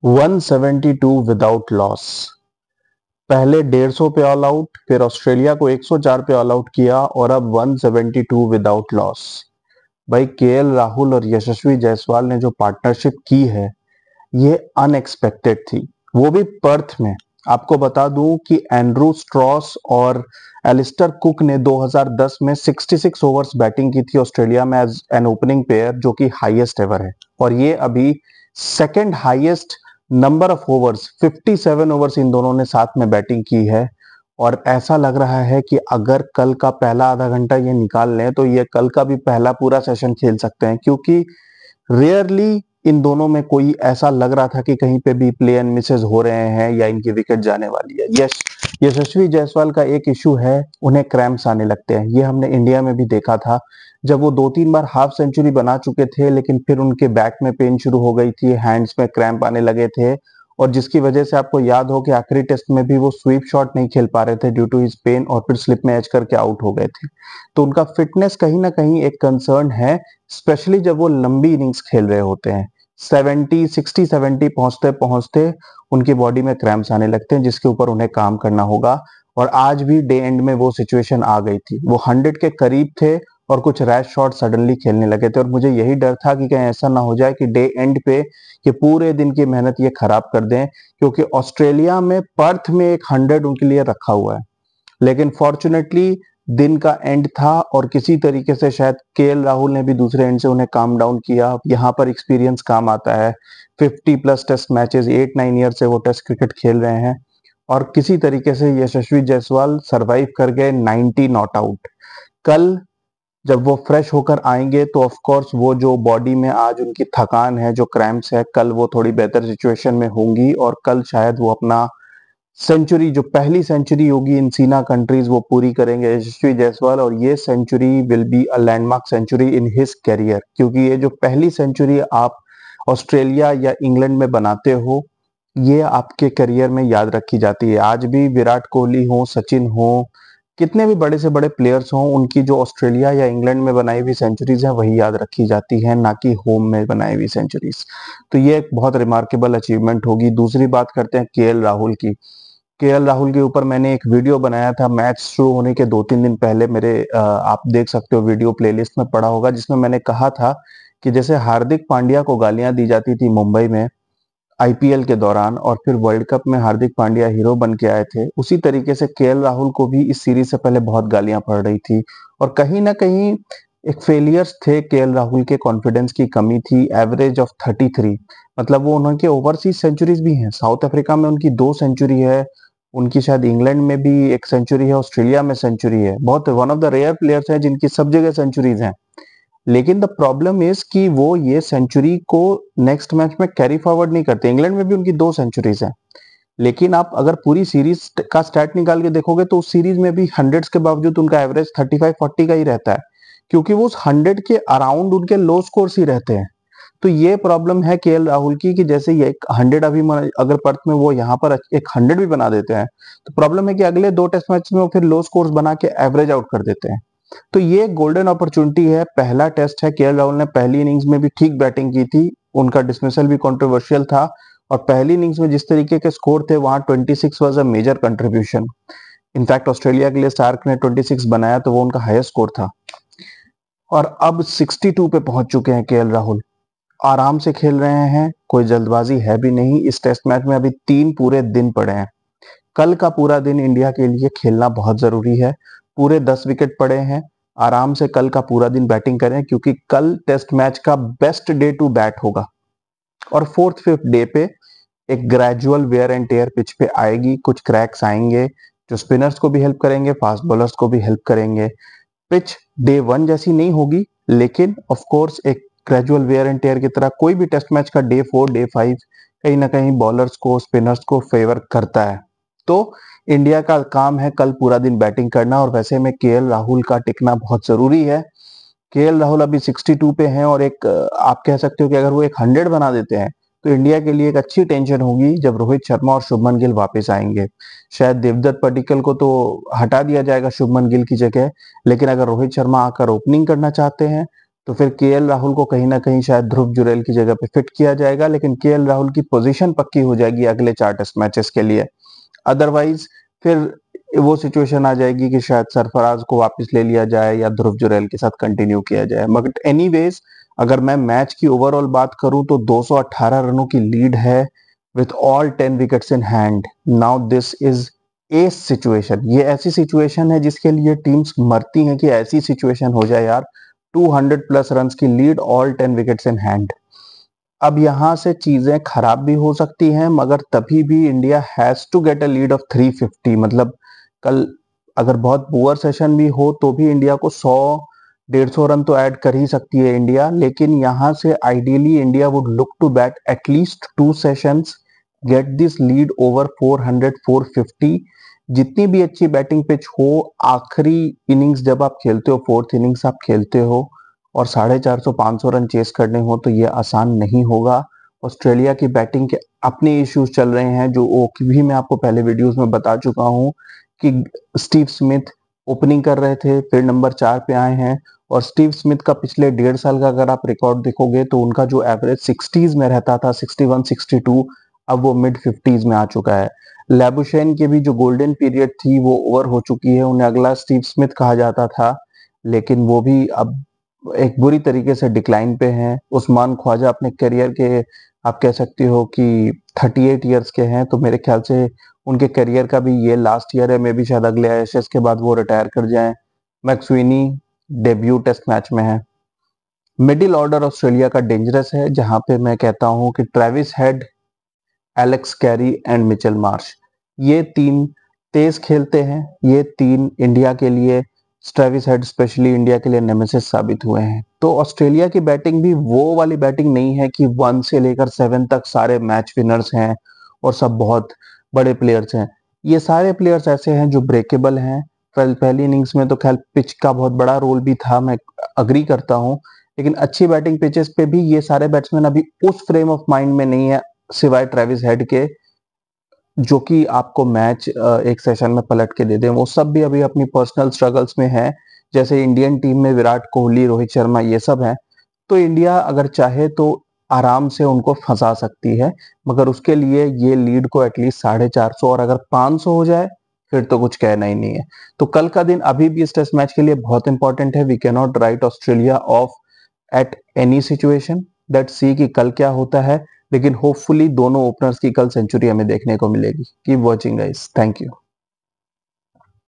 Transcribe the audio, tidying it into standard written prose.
172 without loss. पहले 150 पे all out, फिर ऑस्ट्रेलिया को 104 पे ऑल आउट किया और अब 172 विदाउट लॉस। भाई केएल राहुल और यशस्वी जायसवाल ने जो पार्टनरशिप की है ये अनएक्सपेक्टेड थी, वो भी पर्थ में। आपको बता दूं कि एंड्रू स्ट्रॉस और एलिस्टर कुक ने 2010 में 66 ओवर्स बैटिंग की थी ऑस्ट्रेलिया में एज एन ओपनिंग पेयर, जो कि हाईएस्ट एवर है। और ये अभी second highest number of overs, 57 overs in दोनों ने साथ में बैटिंग की है। और ऐसा लग रहा है कि अगर कल का पहला आधा घंटा ये निकाल लें तो ये कल का भी पहला पूरा सेशन खेल सकते हैं, क्योंकि रेयरली इन दोनों में कोई ऐसा लग रहा था कि कहीं पे भी प्ले एंड मिसेस हो रहे हैं या इनकी विकेट जाने वाली है। यशस्वी जायसवाल का एक इशू है, उन्हें क्रैम्प्स आने लगते हैं। ये हमने इंडिया में भी देखा था, जब वो 2-3 बार हाफ सेंचुरी बना चुके थे, लेकिन फिर उनके बैक में पेन शुरू हो गई थी, हैंड्स में क्रैम्प आने लगे थे, और जिसकी वजह से आपको याद हो कि आखिरी टेस्ट में भी वो स्वीप शॉट नहीं खेल पा रहे थे ड्यू टू हिज पेन, और फिर स्लिप में एज करके आउट हो गए थे। तो उनका फिटनेस कहीं ना कहीं एक कंसर्न है, स्पेशली जब वो लंबी इनिंग्स खेल रहे होते हैं। 60-70 पहुंचते पहुंचते उनकी बॉडी में क्रैम्प्स आने लगते हैं, जिसके ऊपर उन्हें काम करना होगा। और आज भी डे एंड में वो सिचुएशन आ गई थी, वो 100 के करीब थे और कुछ रैश शॉट सडनली खेलने लगे थे, और मुझे यही डर था कि कहीं ऐसा ना हो जाए कि डे एंड पे ये पूरे दिन की मेहनत ये खराब कर दें, क्योंकि ऑस्ट्रेलिया में पर्थ में एक 100 उनके लिए रखा हुआ है। लेकिन फॉर्चुनेटली दिन का एंड था और किसी तरीके से शायद केएल राहुल ने भी दूसरे एंड से उन्हें काम डाउन किया। यहाँ पर एक्सपीरियंस काम आता है। 50+ टेस्ट मैचेस, 8-9 ईयर से वो टेस्ट क्रिकेट खेल रहे हैं, और किसी तरीके से यशस्वी जायसवाल सरवाइव कर गए 90 नॉट आउट। कल जब वो फ्रेश होकर आएंगे तो ऑफ कोर्स वो जो बॉडी में आज उनकी थकान है, जो क्रैम्प्स है, कल वो थोड़ी बेहतर सिचुएशन में होंगी, और कल शायद वो अपना सेंचुरी, जो पहली सेंचुरी होगी इन सीना कंट्रीज, वो पूरी करेंगे यशस्वी जायसवाल। और ये century will be a landmark century in his career, क्योंकि ये जो पहली सेंचुरी आप ऑस्ट्रेलिया या इंग्लैंड में बनाते हो, ये आपके करियर में याद रखी जाती है। आज भी विराट कोहली हो, सचिन हो, कितने भी बड़े से बड़े प्लेयर्स हों, उनकी जो ऑस्ट्रेलिया या इंग्लैंड में बनाई हुई सेंचुरीज हैं वही याद रखी जाती हैं, ना कि होम में बनाई हुई सेंचुरीज। तो ये एक बहुत रिमार्केबल अचीवमेंट होगी। दूसरी बात करते हैं केएल राहुल की। केएल राहुल के ऊपर मैंने एक वीडियो बनाया था मैच शुरू होने के 2-3 दिन पहले, मेरे आप देख सकते हो वीडियो प्लेलिस्ट में पड़ा होगा, जिसमें मैंने कहा था कि जैसे हार्दिक पांड्या को गालियां दी जाती थी मुंबई में आईपीएल के दौरान, और फिर वर्ल्ड कप में हार्दिक पांड्या हीरो बन के आए थे, उसी तरीके से केएल राहुल को भी इस सीरीज से पहले बहुत गालियां पड़ रही थी। और कहीं ना कहीं एक फेलियर्स थे केएल राहुल के, कॉन्फिडेंस की कमी थी। एवरेज ऑफ 33, मतलब वो उनके ओवरसीज सेंचुरीज भी हैं। साउथ अफ्रीका में उनकी 2 सेंचुरी है, उनकी शायद इंग्लैंड में भी एक सेंचुरी है, ऑस्ट्रेलिया में सेंचुरी है। बहुत one of the rare players हैं जिनकी सब जगह सेंचुरीज हैं। लेकिन द प्रॉब्लम इज कि वो ये सेंचुरी को नेक्स्ट मैच में कैरी फॉरवर्ड नहीं करते। इंग्लैंड में भी उनकी 2 सेंचुरीज हैं, लेकिन आप अगर पूरी सीरीज का स्टैट निकाल के देखोगे तो उस सीरीज में भी हंड्रेड्स के बावजूद उनका एवरेज 35-40 का ही रहता है, क्योंकि वो उस 100 के अराउंड उनके लो स्कोर्स ही रहते हैं। तो ये प्रॉब्लम है केएल राहुल की कि जैसे ये एक 100 अभी अगर पर्थ में वो यहाँ पर एक 100 भी बना देते हैं, तो प्रॉब्लम है कि अगले 2 टेस्ट मैच में वो फिर लो स्कोर्स बना के एवरेज आउट कर देते हैं। तो ये गोल्डन अपॉर्चुनिटी है, पहला टेस्ट है। केएल राहुल ने पहली इनिंग्स में भी ठीक बैटिंग की थी, उनका डिसमिसल भी कंट्रोवर्शियल था, और पहली इनिंग्स में जिस तरीके के स्कोर थे वहां 26 was a major contribution. In fact Australia के लिए स्टार्क ने 26 बनाया तो वो उनका हाईएस्ट स्कोर था। और अब 62 पे पहुंच चुके हैं केएल राहुल, आराम से खेल रहे हैं, कोई जल्दबाजी है भी नहीं। इस टेस्ट मैच में अभी 3 पूरे दिन पड़े हैं। कल का पूरा दिन इंडिया के लिए खेलना बहुत जरूरी है। पूरे 10 विकेट पड़े हैं, आराम से कल का पूरा दिन बैटिंग करें, क्योंकि कल टेस्ट मैच का बेस्ट डे टू बैट होगा। और 4th-5th डे पे एक gradual wear and tear pitch पे आएगी, कुछ क्रैक्स आएंगे जो स्पिनर्स को भी हेल्प करेंगे, फास्ट बॉलर्स को भी हेल्प करेंगे। पिच डे 1 जैसी नहीं होगी, लेकिन ऑफ कोर्स एक ग्रेजुअल वेयर एंड टेयर की तरह कोई भी टेस्ट मैच का डे 4, डे 5 कहीं ना कहीं बॉलर्स को, स्पिनर्स को फेवर करता है। तो इंडिया का काम है कल पूरा दिन बैटिंग करना, और वैसे में केएल राहुल का टिकना बहुत जरूरी है। केएल राहुल अभी 62 पे हैं, और एक आप कह सकते हो कि अगर वो एक 100 बना देते हैं तो इंडिया के लिए एक अच्छी टेंशन होगी जब रोहित शर्मा और शुभमन गिल वापस आएंगे। शायद देवदत्त पडिक्कल को तो हटा दिया जाएगा शुभमन गिल की जगह, लेकिन अगर रोहित शर्मा आकर ओपनिंग करना चाहते हैं तो फिर केएल राहुल को कहीं ना कहीं शायद ध्रुव जुरैल की जगह पे फिट किया जाएगा, लेकिन केएल राहुल की पोजीशन पक्की हो जाएगी अगले 4 टेस्ट मैचेस के लिए। अदरवाइज फिर वो सिचुएशन आ जाएगी कि शायद सरफराज को वापस ले लिया जाए या ध्रुव जुरैल के साथ कंटिन्यू किया जाए। मगर एनीवेज अगर मैं मैच की ओवरऑल बात करूं तो 218 रनों की लीड है with all 10 wickets in hand. Now this is a situation, ये ऐसी सिचुएशन है जिसके लिए टीम्स मरती हैं कि ऐसी सिचुएशन हो जाए यार। 200 प्लस रन की lead, all 10 wickets in hand. अब यहां से चीजें खराब भी हो सकती हैं, मगर तभी भी India has to get a lead of 350। मतलब कल अगर बहुत पुअर सेशन भी हो तो भी इंडिया को 100-150 रन तो ऐड कर ही सकती है इंडिया। लेकिन यहां से ideally India would look to bat at least 2 sessions, get this lead over 400-450। जितनी भी अच्छी बैटिंग पिच हो, आखिरी इनिंग्स जब आप खेलते हो, फोर्थ इनिंग्स आप खेलते हो और 450-500 रन चेस करने हो तो ये आसान नहीं होगा। ऑस्ट्रेलिया की बैटिंग के अपने इश्यूज चल रहे हैं, जो भी मैं आपको पहले वीडियोस में बता चुका हूं कि स्टीव स्मिथ ओपनिंग कर रहे थे, फिर नंबर 4 पे आए हैं। और स्टीव स्मिथ का पिछले 1.5 साल का अगर आप रिकॉर्ड देखोगे तो उनका जो एवरेज 60s में रहता था, 61-62, अब वो मिड 50s में आ चुका है। लैबुशेन की भी जो गोल्डन पीरियड थी वो ओवर हो चुकी है, उन्हें अगला स्टीव स्मिथ कहा जाता था, लेकिन वो भी अब एक बुरी तरीके से डिक्लाइन पे हैं। उस्मान ख्वाजा अपने करियर के आप कह सकते हो कि 38 ईयर्स के हैं, तो मेरे ख्याल से उनके करियर का भी ये लास्ट ईयर है। मे भी शायद अगले एशेस के बाद वो रिटायर कर जाएं। मैक्सविनी डेब्यू टेस्ट मैच में है। मिडिल ऑर्डर ऑस्ट्रेलिया का डेंजरस है, जहां पे मैं कहता हूं कि Travis head, Alex Carey and Mitchell Marsh, ये तीन तेज खेलते हैं। ये तीन इंडिया के लिए, ट्रेविस हेड स्पेशली इंडिया के लिए नेमेसिस साबित हुए हैं। तो ऑस्ट्रेलिया की बैटिंग भी वो वाली बैटिंग नहीं है कि 1 से लेकर 7 तक सारे मैच विनर्स हैं और सब बहुत बड़े प्लेयर्स हैं। ये सारे प्लेयर्स ऐसे हैं जो ब्रेकेबल हैं। पहली इनिंग्स में तो खैर पिच का बहुत बड़ा रोल भी था, मैं अग्री करता हूं, लेकिन अच्छी बैटिंग पिचेस पे भी ये सारे बैट्समैन अभी उस फ्रेम ऑफ माइंड में नहीं है, सिवाय ट्रेविस हेड के, जो कि आपको मैच एक सेशन में पलट के दे दें। वो सब भी अभी अपनी पर्सनल स्ट्रगल्स में है। जैसे इंडियन टीम में विराट कोहली, रोहित शर्मा, ये सब हैं। तो इंडिया अगर चाहे तो आराम से उनको फंसा सकती है, मगर उसके लिए ये लीड को एटलीस्ट 450 और अगर 500 हो जाए फिर तो कुछ कहना ही नहीं है। तो कल का दिन अभी भी इस टेस्ट मैच के लिए बहुत इंपॉर्टेंट है। We can not write Australia off at any situation. Let see कि कल क्या होता है, लेकिन होपफुली दोनों ओपनर्स की कल सेंचुरी हमें देखने को मिलेगी। Keep watching guys, thank you.